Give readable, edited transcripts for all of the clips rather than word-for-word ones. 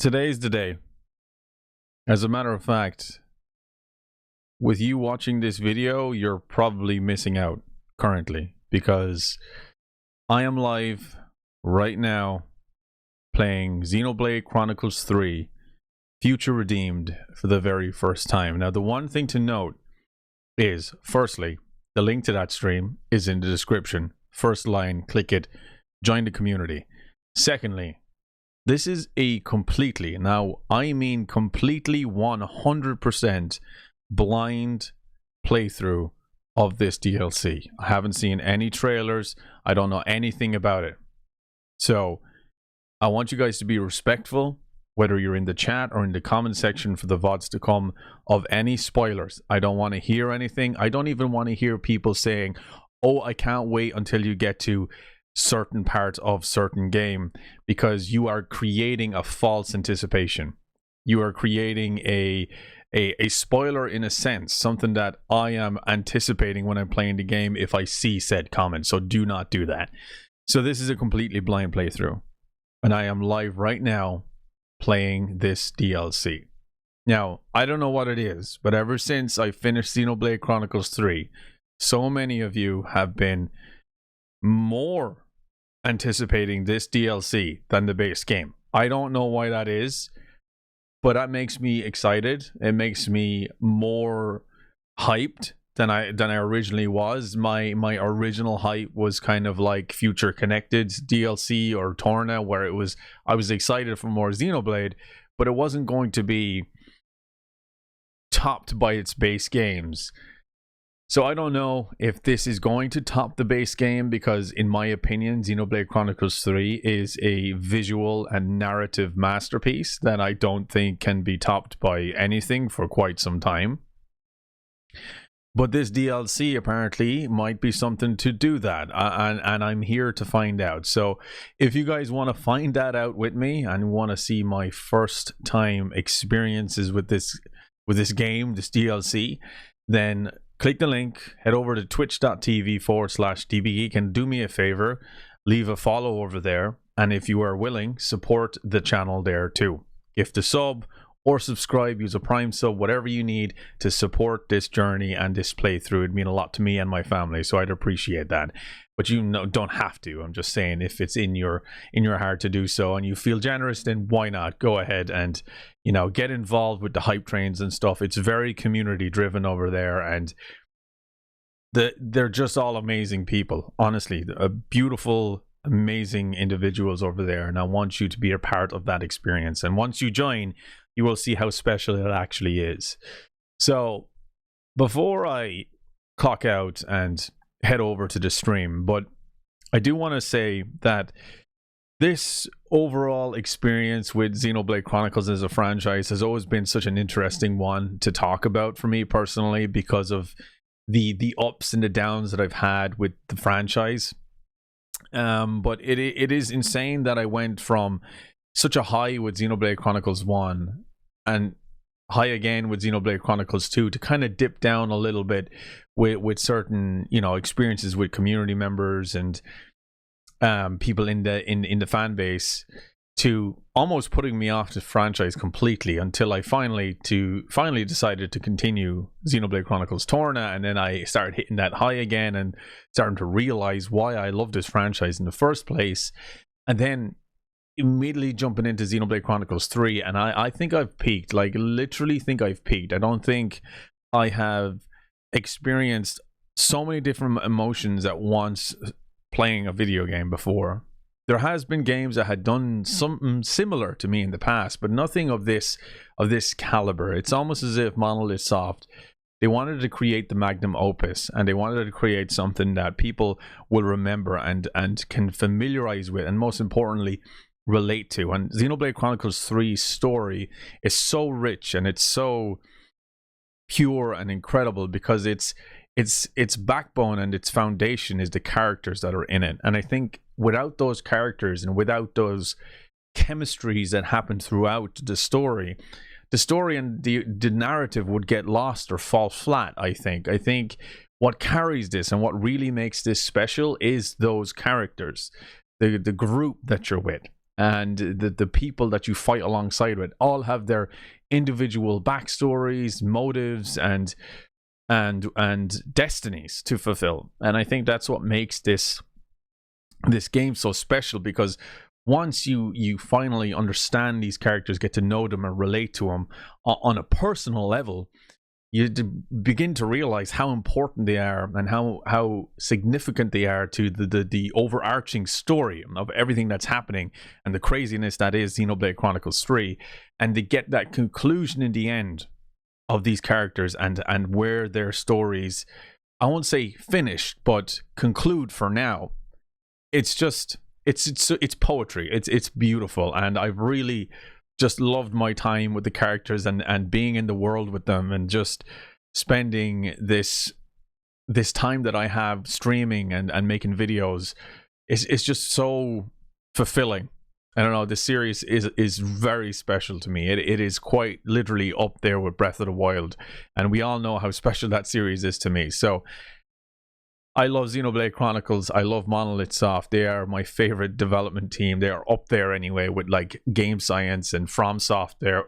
Today's the day. As a matter of fact, with you watching this video, you're probably missing out currently because I am live right now playing Xenoblade Chronicles 3 Future Redeemed for the very first time. Now, the one thing to note is, firstly, the link to that stream is in the description. First line, click it, join the community. Secondly, this is a completely, now I mean completely 100% blind playthrough of this DLC. I haven't seen any trailers. I don't know anything about it. So I want you guys to be respectful, whether you're in the chat or in the comment section for the VODs to come, of any spoilers. I don't want to hear anything. I don't even want to hear people saying, oh, I can't wait until you get to certain parts of certain game, because you are creating a false anticipation. You are creating a spoiler in a sense, something that I am anticipating when I'm playing the game if I see said comment. So do not do that. So this is a completely blind playthrough, and I am live right now playing this DLC. Now, I don't know what it is, but ever since I finished Xenoblade Chronicles 3, so many of you have been more anticipating this DLC than the base game. I don't know why that is, but that makes me excited. It makes me more hyped than I originally was. My original hype was kind of like Future Connected DLC or Torna, where I was excited for more Xenoblade, but it wasn't going to be topped by its base games. So I don't know if this is going to top the base game, because in my opinion, Xenoblade Chronicles 3 is a visual and narrative masterpiece that I don't think can be topped by anything for quite some time. But this DLC apparently might be something to do that, and I'm here to find out. So if you guys want to find that out with me and want to see my first time experiences with this game, this DLC, then click the link, head over to twitch.tv/dbgeek, and do me a favor, leave a follow over there, and if you are willing, support the channel there too. Gift a sub or subscribe, use a Prime sub, whatever you need to support this journey and this playthrough. It'd mean a lot to me and my family, so I'd appreciate that. But you don't have to. I'm just saying, if it's in your heart to do so and you feel generous, then why not? Go ahead and, get involved with the hype trains and stuff. It's very community driven over there, and they're just all amazing people. Honestly, beautiful, amazing individuals over there, and I want you to be a part of that experience. And once you join, you will see how special it actually is. So before I clock out and head over to the stream, but I do want to say that this overall experience with Xenoblade Chronicles as a franchise has always been such an interesting one to talk about for me personally, because of the ups and the downs that I've had with the franchise. But it is insane that I went from such a high with Xenoblade Chronicles 1 and high again with Xenoblade Chronicles 2 to kind of dip down a little bit with certain experiences with community members and people in the fan base, to almost putting me off the franchise completely, until I finally decided to continue Xenoblade Chronicles Torna, and then I started hitting that high again and starting to realize why I love this franchise in the first place, and then immediately jumping into Xenoblade Chronicles 3, and I think I've peaked. Like, literally think I've peaked. I don't think I have experienced so many different emotions at once playing a video game before. There has been games that had done something similar to me in the past, but nothing of this caliber. It's almost as if Monolith Soft, they wanted to create the magnum opus, and they wanted to create something that people will remember and can familiarize with, and most importantly, relate to. And Xenoblade Chronicles 3's story is so rich and it's so pure and incredible, because its backbone and its foundation is the characters that are in it. And I think without those characters and without those chemistries that happen throughout the story and the narrative would get lost or fall flat. I think what carries this and what really makes this special is those characters, the group that you're with. and the people that you fight alongside with all have their individual backstories, motives, and destinies to fulfill. And I think that's what makes this game so special, because once you finally understand these characters, get to know them and relate to them on a personal level, you begin to realize how important they are and how significant they are to the overarching story of everything that's happening and the craziness that is Xenoblade Chronicles 3. And to get that conclusion in the end of these characters and where their stories, I won't say finished, but conclude for now. It's just it's poetry. It's beautiful, and I've really just loved my time with the characters and being in the world with them, and just spending this time that I have streaming and making videos. It's just so fulfilling. I don't know, the series is very special to me. It is quite literally up there with Breath of the Wild, and we all know how special that series is to me. So I love Xenoblade Chronicles. I love Monolith Soft. They are my favorite development team. They are up there anyway with like Game Science and From Software.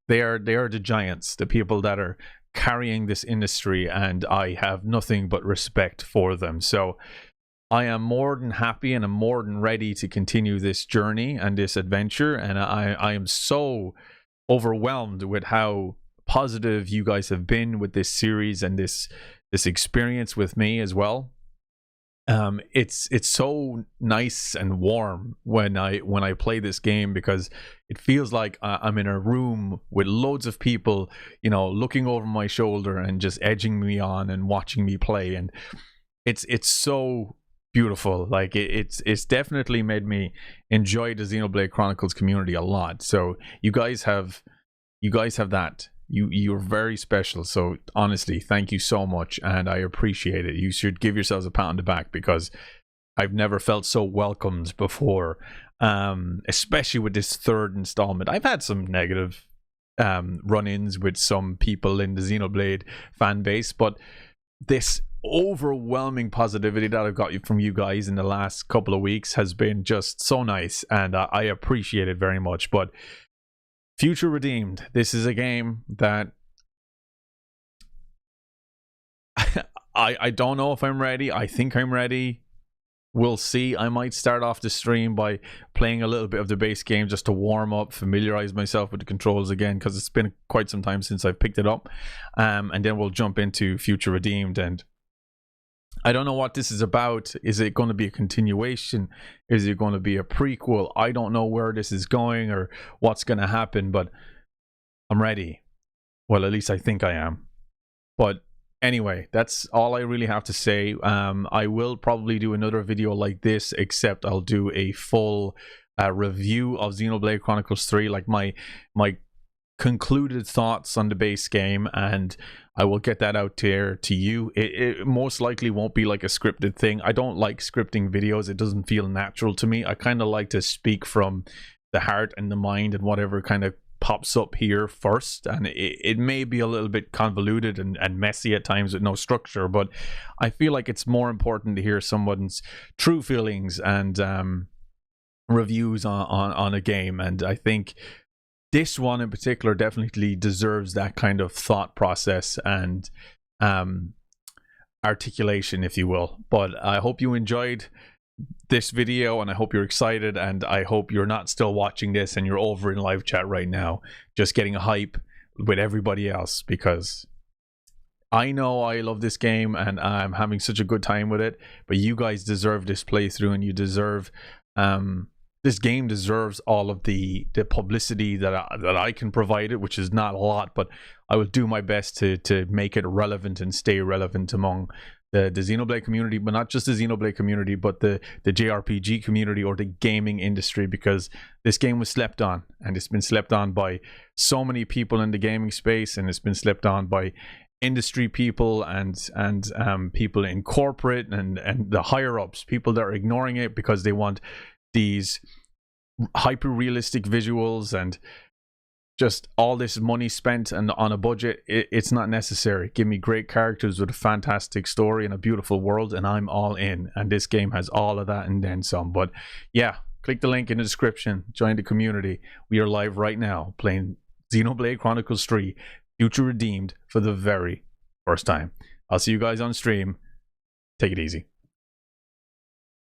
They are the giants, the people that are carrying this industry, and I have nothing but respect for them. So I am more than happy and I'm more than ready to continue this journey and this adventure. And I am so overwhelmed with how positive you guys have been with this series and this experience with me as well. It's so nice and warm when I play this game, because it feels like I'm in a room with loads of people, you know, looking over my shoulder and just edging me on and watching me play. And it's so beautiful. Like it's definitely made me enjoy the Xenoblade Chronicles community a lot. So you guys have that. You're very special. So honestly, thank you so much, and I appreciate it. You should give yourselves a pat on the back, because I've never felt so welcomed before, especially with this third installment. I've had some negative run-ins with some people in the Xenoblade fan base, but this overwhelming positivity that I've got from you guys in the last couple of weeks has been just so nice, and I appreciate it very much. But Future Redeemed, this is a game that I don't know if I'm ready. I think I'm ready. We'll see. I might start off the stream by playing a little bit of the base game just to warm up, familiarize myself with the controls again, because it's been quite some time since I've picked it up. And then we'll jump into Future Redeemed. And I don't know what this is about. Is it going to be a continuation? Is it going to be a prequel? I don't know where this is going or what's going to happen, but I'm ready. Well, at least I think I am. But anyway, that's all I really have to say. I will probably do another video like this, except I'll do a full review of Xenoblade Chronicles 3, like my concluded thoughts on the base game, and I will get that out there to you. It most likely won't be like a scripted thing. I don't like scripting videos. It doesn't feel natural to me. I kind of like to speak from the heart and the mind and whatever kind of pops up here first, and it may be a little bit convoluted and messy at times with no structure, but I feel like it's more important to hear someone's true feelings and reviews on a game. And I think this one in particular definitely deserves that kind of thought process and articulation, if you will. But I hope you enjoyed this video, and I hope you're excited, and I hope you're not still watching this and you're over in live chat right now just getting a hype with everybody else, because I know I love this game and I'm having such a good time with it, but you guys deserve this playthrough, and you deserve this game deserves all of the publicity that I can provide it, which is not a lot, but I will do my best to make it relevant and stay relevant among the Xenoblade community, but not just the Xenoblade community, but the JRPG community or the gaming industry, because this game was slept on, and it's been slept on by so many people in the gaming space, and it's been slept on by industry people and people in corporate and the higher ups, people that are ignoring it because they want these hyper realistic visuals and just all this money spent and on a budget. It's not necessary. Give me great characters with a fantastic story and a beautiful world, and I'm all in. And this game has all of that and then some. But yeah, click the link in the description, join the community. We are live right now playing Xenoblade Chronicles 3 Future Redeemed for the very first time. I'll see you guys on stream. Take it easy.